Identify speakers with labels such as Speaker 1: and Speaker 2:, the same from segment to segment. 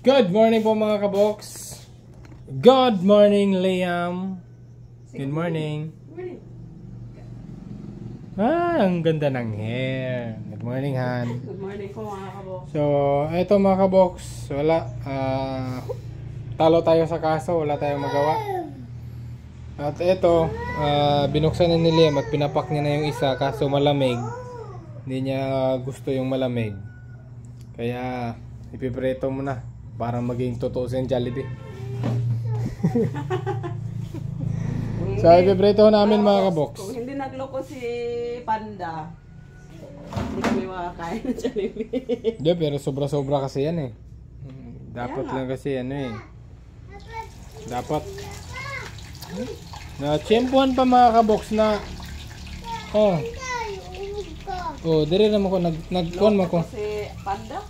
Speaker 1: Good morning po mga kabox. Good morning Liam. Good morning. Ang ganda ng hair. Good morning Han.
Speaker 2: Good morning po mga kabox.
Speaker 1: So, eto mga kabox, wala talo tayo sa kaso, wala tayong magawa. At eto, binuksan na ni Liam at pinapak niya na yung isa kaso malamig. Hindi niya gusto yung malamig. Kaya ipipreto mo na para maging totoo siyang Jollibee. So ipipreto namin mga kabox.
Speaker 2: Kung hindi nagloko si Panda, hindi kami makakain ng Jollibee.
Speaker 1: Hindi, pero sobra-sobra kasi yan eh. Dapat lang kasi ano eh. Dapat na tiyempuhan pa mga kabox na dire naman ko nagkuhan mo ko.
Speaker 2: Si Panda?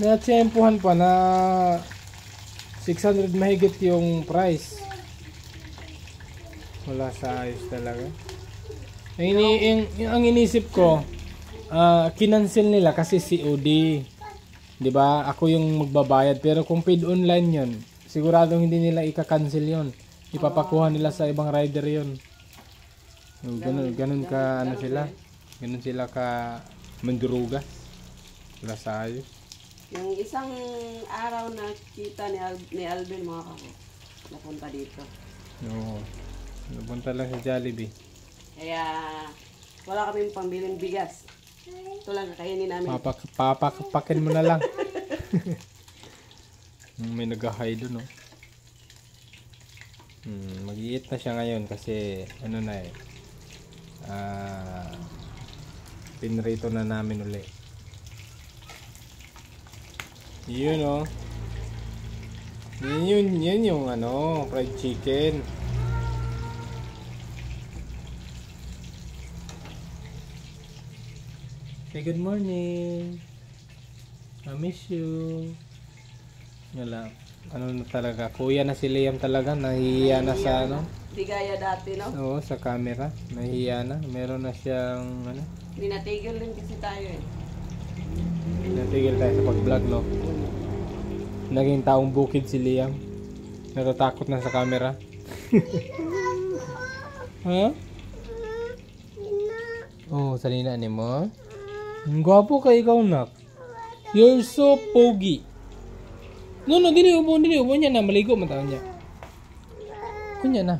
Speaker 1: Na tiyempuhan pa na 600 mahigit yung price. Wala sa ayos talaga. Ang inisip ko, kinancel nila kasi COD. 'Di ba? Ako yung magbabayad pero kung paid online 'yon, siguradong hindi nila ika-cancel 'yon. Ipapakuha nila sa ibang rider 'yon. Ganun ka ano sila. Ganun sila ka manduruga. Wala sa ayos.
Speaker 2: Yung isang araw na kita ni Alvin mga kabox, napunta dito.
Speaker 1: Oo. Napunta lang sa Jollibee.
Speaker 2: Kaya wala kaming pambiling bigas. Ito lang kakainin namin.
Speaker 1: Papakin mo na lang. May nag-hide doon, no? Mag-i-eat na siya ngayon kasi ano na eh. Pinrito na namin uli. Yun, no? Yun yung ano, fried chicken. Hey, good morning. I miss you. Wala. Ano na talaga? Kuya na si Liam talaga. Nahihiya na sa ano?
Speaker 2: Di gaya dati, no?
Speaker 1: Oo, sa camera. Nahihiya na. Meron na siyang ano?
Speaker 2: Hindi natigil din kasi tayo eh.
Speaker 1: Natigil tayo sa pag-vlog, no? Naging taong bukid si Liam. Natatakot na sa camera. Ha? Oh, salina ni mo? Ang gwapo ka ikaw, nak. You're so pogi. No, dili ubo niya na. Maligo mo taon niya. Kunya na.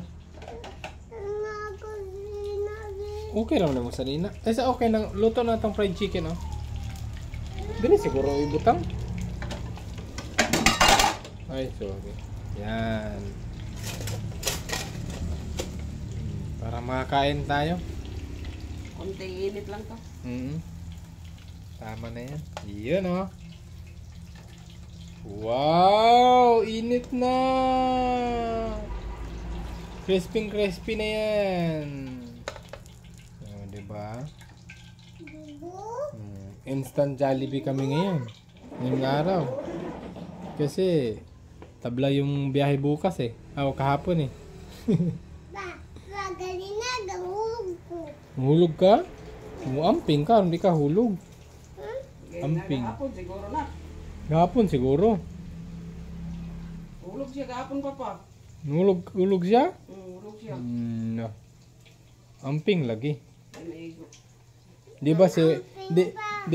Speaker 1: Okay lang naman sa nina. Sa okay nang luto na itong fried chicken, oh. Dili siguro ibutang. Ay, sorry. Yan. Para makakain tayo.
Speaker 2: Konting init lang to.
Speaker 1: Tama na yan. Yun, oh. Wow! Init na! Crispy na yan. So, diba? Instant Jollibee kami ngayon. Ngayong araw. Kasi, tabla yung biyahe bukas eh. Kahapon eh. Hulog ka? Umuamping ka, hindi ka hulog. Amping.
Speaker 2: Gahapon siguro na.
Speaker 1: Gahapon siguro.
Speaker 2: Hulog siya gahapon papa.
Speaker 1: Hulog siya?
Speaker 2: Hulog siya.
Speaker 1: No. Amping lagi.
Speaker 2: Naigo.
Speaker 1: Di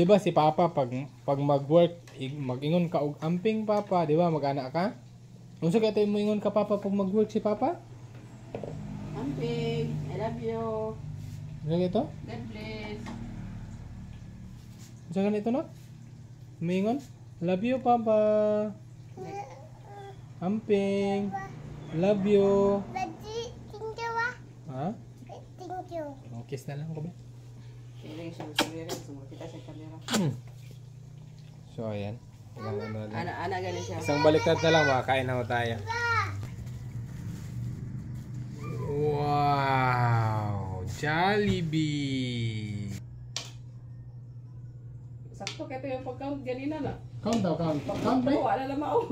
Speaker 1: ba si Papa pag mag-work mag-ingon ka og amping Papa, di ba? Mag-ana ka? Unsa kay mo ingon ka Papa pag mag-work si Papa?
Speaker 2: Amping, I love you.
Speaker 1: Ano ito?
Speaker 2: God bless.
Speaker 1: Unsa ganito na? Mingon? Love you Papa. Amping. Love you. Ha?
Speaker 2: Thank you.
Speaker 1: Kiss na lang ko ba?
Speaker 2: Kita sa camera.
Speaker 1: So ayan.
Speaker 2: Ana ganun siya.
Speaker 1: Isang baliktad na lang makakain na tayo. Wow! Jollibee!
Speaker 2: Sakto kaya ito yung pag-count ganina na.
Speaker 1: Count daw, count. Count ba?
Speaker 2: Wala lang mao.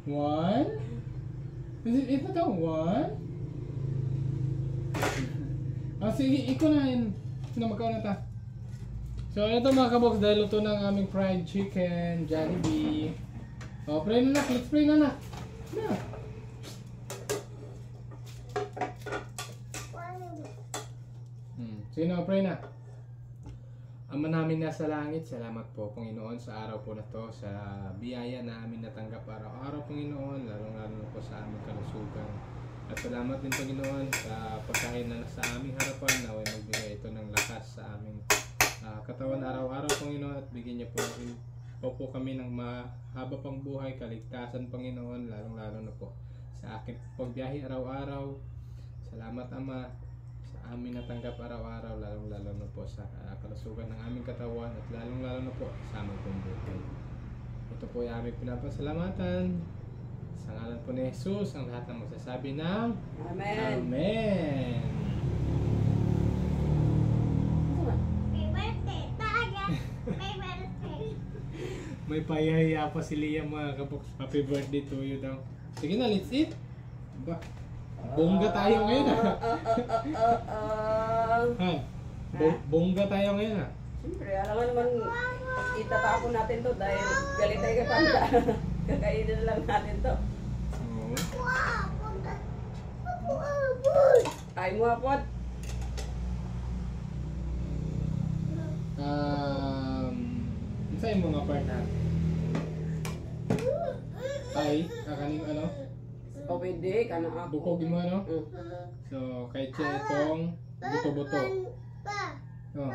Speaker 1: 1? Is it ito daw? 1? Sige, ikaw na yun. Sino magkaw na ta? So So ito mga kabox, dahil luto ng aming fried chicken, Jollibee. Oh, pray na nak, let's pray na nak. Na. Sino pray na? Ama namin nasa langit, salamat po Panginoon sa araw po na to, sa biyaya na amin natanggap araw-araw Panginoon, lalong-lalo na po sa aming kalusugan. At salamat din Panginoon sa pagkain na sa aming harapan, naway magbigay ito ng lakas sa aming katawan araw-araw Panginoon, at bigyan niyo po kami ng mahaba pang buhay, kaligtasan Panginoon, lalong-lalo na po sa aking pagbiyahe araw-araw. Salamat Ama sa amin natanggap araw-araw, lalong-lalo na po sa kalusugan ng aming katawan, at lalong-lalo na po sa aming pong buhay. Ito po ay aming pinapasalamatan. Sa ngalan po ni Jesus, ang lahat ng magsasabi ng
Speaker 2: Amen.
Speaker 1: Amen. May pahihiya pa si Liam mga kabox. Happy birthday to you daw. Sige na, let's eat. Ba, bongga tayo ngayon ah. Ha? Bongga tayo ngayon ah.
Speaker 2: Siyempre, alam mo naman, itatapon natin to dahil galit tayo kay Panda. Kakainin lang natin to.
Speaker 1: Oo.
Speaker 2: Ay mo apot.
Speaker 1: Isa yung mga part na ay, kakaning ano?
Speaker 2: O pwede, kana ako.
Speaker 1: Bukogin mo ano? So, kay Che itong buto-buto. Oh.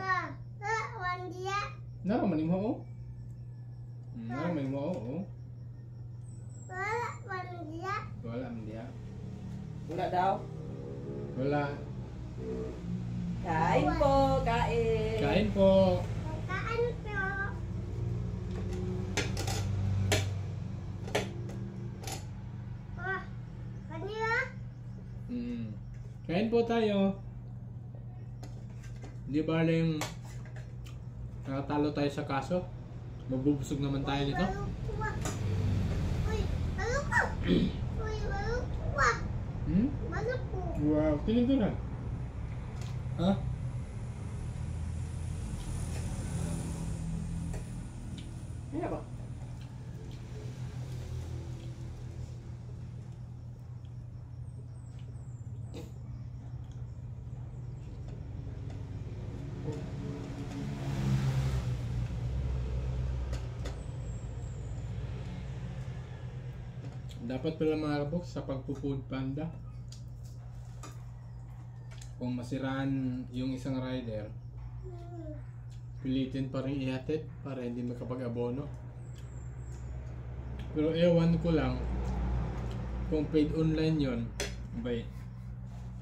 Speaker 1: Naraman mo oh. Naraman mo oh. Wala man dia.
Speaker 2: Wala daw.
Speaker 1: Wala.
Speaker 2: Kain po, kain.
Speaker 1: Kain po. Kain po tayo. Di ba yung nakatalo tayo sa kaso? Magbubusog naman tayo nito. Wow, tingin ko na. Ha?
Speaker 2: Ano ba?
Speaker 1: Dapat pala mga kabox sa pagpo-food panda, kung masiraan yung isang rider, pilitin pa rin ihatid para hindi makapag-abono. Pero ewan ko lang kung paid online yon, bay,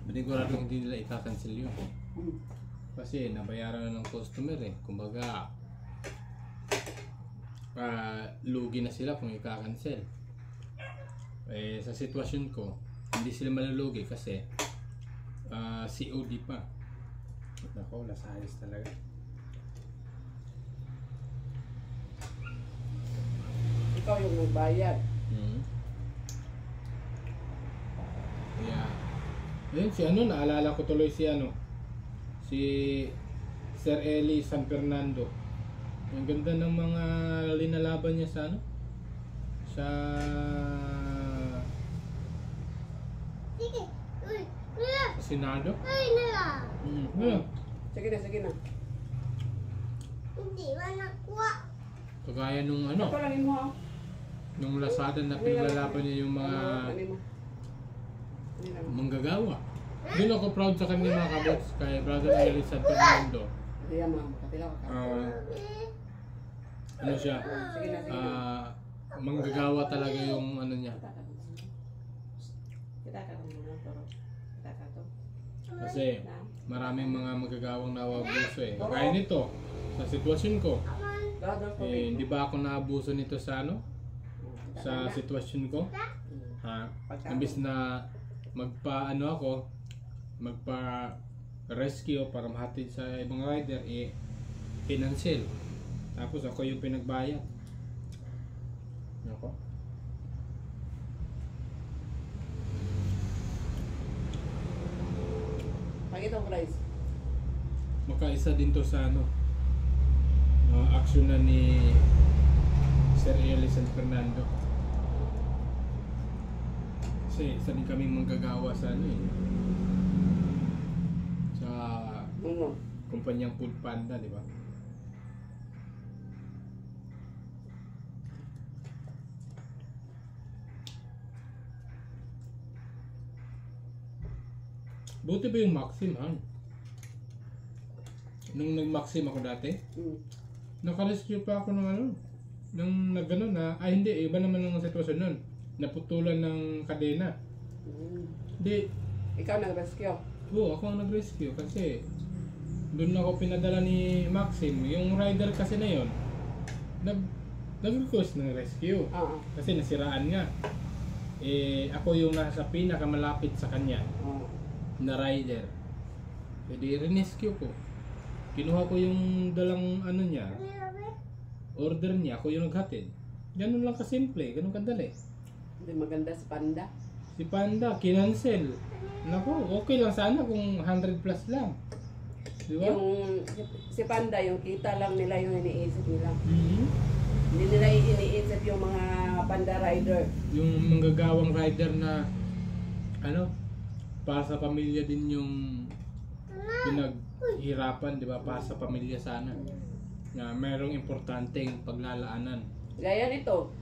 Speaker 1: binigurado hindi nila ika-cancel yun. Kasi nabayaran na ng customer eh. Kumbaga lugi na sila kung ika-cancel. Eh, sa sitwasyon ko, hindi sila malulugi kasi COD pa. Nako, lasayas talaga.
Speaker 2: Ikaw yung magbayad.
Speaker 1: Yeah. Ayun, si ano, naalala ko tuloy si ano, si Sir Eli San Fernando. Ang ganda ng mga linalaban niya sa ano, sa Senado.
Speaker 2: Sige na, sige na.
Speaker 1: Kagaya nung ano,
Speaker 2: Ito lang mo.
Speaker 1: nung Lazada na pinaglalaban niya yung mga manggagawa. Doon ako proud sa kanya mga kabots, kay Brother Eli San Fernando.
Speaker 2: Kaya ma'am, kapila ka.
Speaker 1: Ano siya?
Speaker 2: Sige na, sige na.
Speaker 1: Manggagawa talaga yung ano niya. Kasi maraming mga magagawang naabuso eh. Kaya nito, sa sitwasyon ko, hindi ba ako naabuso nito sa ano? Sa sitwasyon ko? Ha? Imbis na magpa-ano ako, magpa-rescue para mahatid sa ibang rider, financial. Tapos ako yung pinagbayad. Ako.
Speaker 2: Pag itong price.
Speaker 1: Makaisa din to sa ano, aksyon na ni Sir Eli San Fernando. Kasi isa din kaming manggagawa sa ano eh. Sa kumpanyang Food Panda, di ba? Buti ba yung Maxim, ha? Nung nag-Maxim ako dati, naka-rescue pa ako ng ano, nang nagano na, hindi, iba naman ang sitwasyon nun. Naputulan ng kadena. Hindi.
Speaker 2: Ikaw nag-rescue?
Speaker 1: Oo, ako ang nag-rescue kasi doon ako pinadala ni Maxim. Yung rider kasi na yon nag-request ng rescue. Kasi nasiraan nga. Eh, ako yung nasa pinakamalapit sa kanya na rider. Pwede rescue ko. Kinuha ko yung dalang ano niya, order niya, ako yung naghatid. Ganun lang kasimple, ganun kadali.
Speaker 2: Hindi maganda si Panda.
Speaker 1: Si Panda, kinancel. Naku, okay lang sana kung 100 plus lang. Di ba?
Speaker 2: Yung si Panda, yung kita lang nila yung iniisip nila. Hindi nila iniisip yung mga Panda rider.
Speaker 1: Yung manggagawang rider na ano, para sa pamilya din yung pinaghirapan, di ba? Para sa pamilya sana. Na merong importanteng paglalaanan.
Speaker 2: Gaya nito,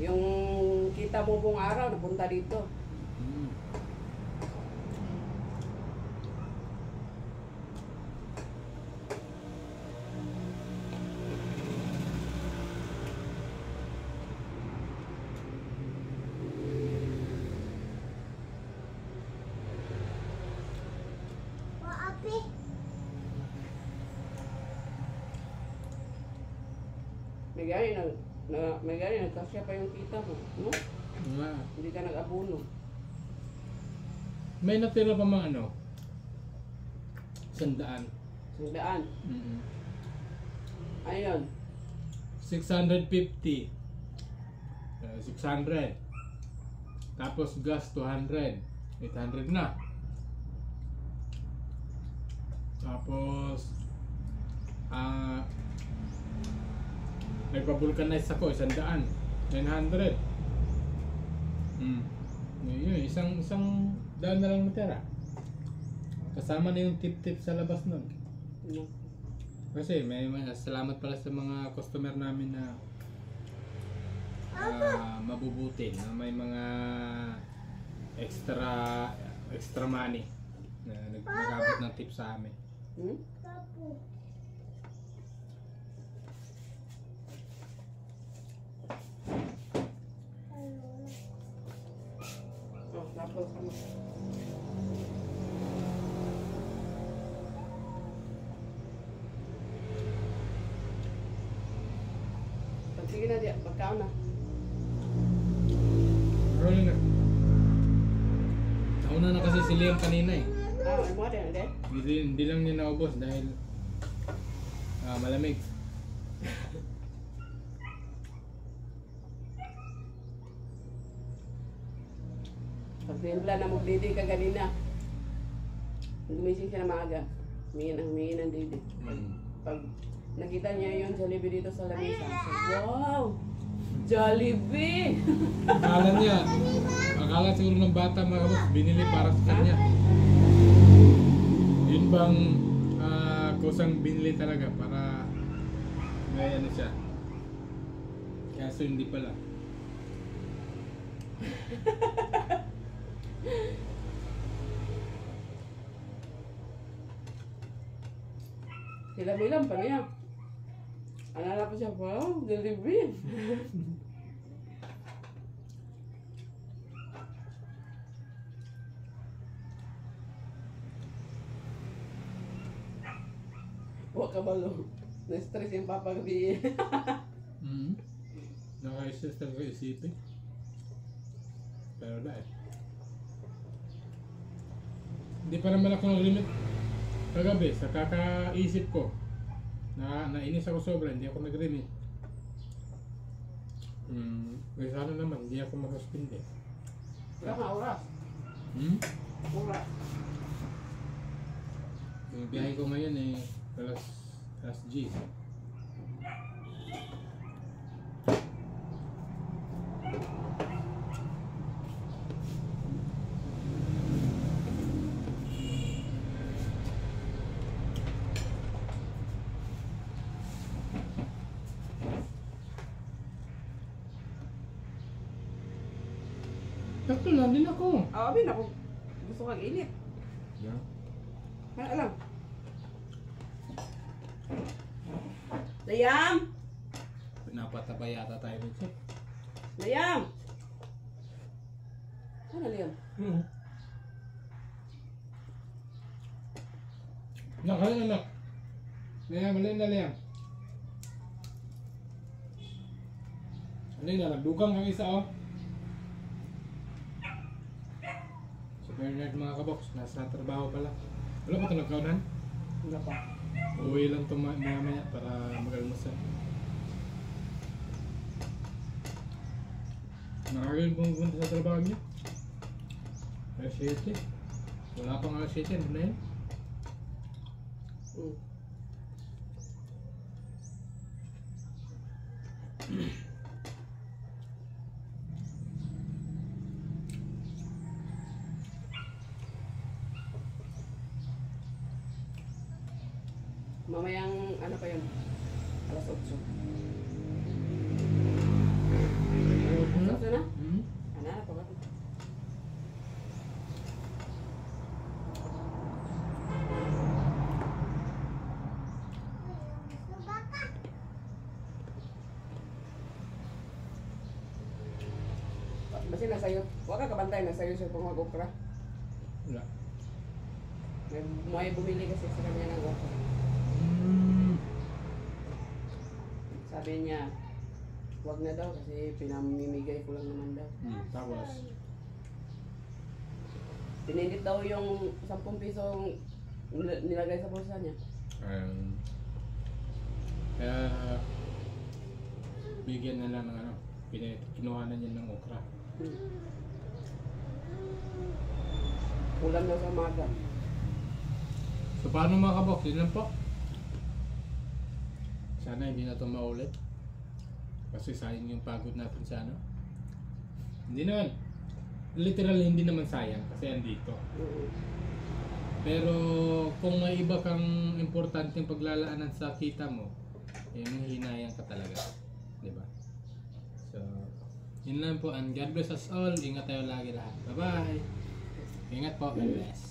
Speaker 2: yung kita mo buong araw, napunta dito. May gani, nagkasya pa yung kita mo, no? Hindi ka nag-abuno.
Speaker 1: May natira pa mga ano? 100.
Speaker 2: 100? Ayun.
Speaker 1: 650. 600. Tapos gas 200. 800 na. Tapos nagpa-vulcanize ako, 100, 900. Yun, isang daan na lang natira. Kasama na yung tip-tip sa labas nun. Kasi may salamat pala sa mga customer namin na mabubuti, na may mga extra money na nag-abot ng tip sa amin.
Speaker 2: Tapos ano? Sige na diya, magkaon na.
Speaker 1: Rolling na. Nauna na kasi si Liam kanina eh.
Speaker 2: Ay mo din,
Speaker 1: Hindi lang niya naubos dahil malamig.
Speaker 2: Pagbimbla na mag-didi ka ganina. Gumising siya na maaga. Humingi ng didi. Pag nakita niya yung Jollibee dito sa lamesa, wow! Jollibee!
Speaker 1: Akala siguro ng bata mga kabos, binili para sa kanya. Yun bang kusang binili talaga para may ano siya. Kaso hindi pala.
Speaker 2: Sila bilang pa niya. Alala pa siya, wow, Jollibee. Huwag ka balo. Na-stress yung papagabi.
Speaker 1: Naka-stress talaga isipin. Pero dahil hindi pa naman ako nag-limit kagabi sa kakaisip ko na nainis ako sobra, hindi ako nag-limit. Kasi sana naman hindi ako mag-suspend eh.
Speaker 2: Wala ka oras. Oras.
Speaker 1: Yung biyahe ko ngayon eh Plus G. Sakto lang din ako.
Speaker 2: Abin ako. Gusto kang init.
Speaker 1: Yeah.
Speaker 2: Ano alam? Layam!
Speaker 1: Pinapataba yata tayo nito.
Speaker 2: Layam! Ano Layam?
Speaker 1: Nakalian na. Liam, alin na Liam. Alin na, nagdugang ang isa oh. Si Bernard mga kabox, nasa trabaho pala. Wala ba ito nagkaunan?
Speaker 2: Wala pa.
Speaker 1: Uwi lang ito maya para mag-almusal. Nakagayon pumunta sa trabaho niya. Alas 7. Wala pang alas 7, ano na yun?
Speaker 2: Mamayang ano pa yun? Alas 8. Alas 8 na? Ano na pa ba? Basta nasayo. Huwag ka kabantay, nasayo siya pang mag-okra.
Speaker 1: Wala.
Speaker 2: May bumili kasi sa kanya ng okra. Sabi niya, huwag na daw kasi pinamimigay ko lang naman daw.
Speaker 1: Tapos,
Speaker 2: Pininit daw yung 10 pisong nilagay sa bulsa niya.
Speaker 1: kaya bigyan na lang ng ano, kinuha na niya ng okra.
Speaker 2: Ulam daw sa maga.
Speaker 1: So paano mga kabox, yun lang po. Sana hindi na ito maulit. Kasi sayang yung pagod natin sa ano. Hindi naman. Literal hindi naman sayang kasi andito. Pero kung may iba kang importanteng paglalaanan sa kita mo, eh manghihinayang ka talaga. Diba? So, yun lang po. And God bless us all. Ingat tayo lagi lahat. Bye-bye. Ingat po. God bless.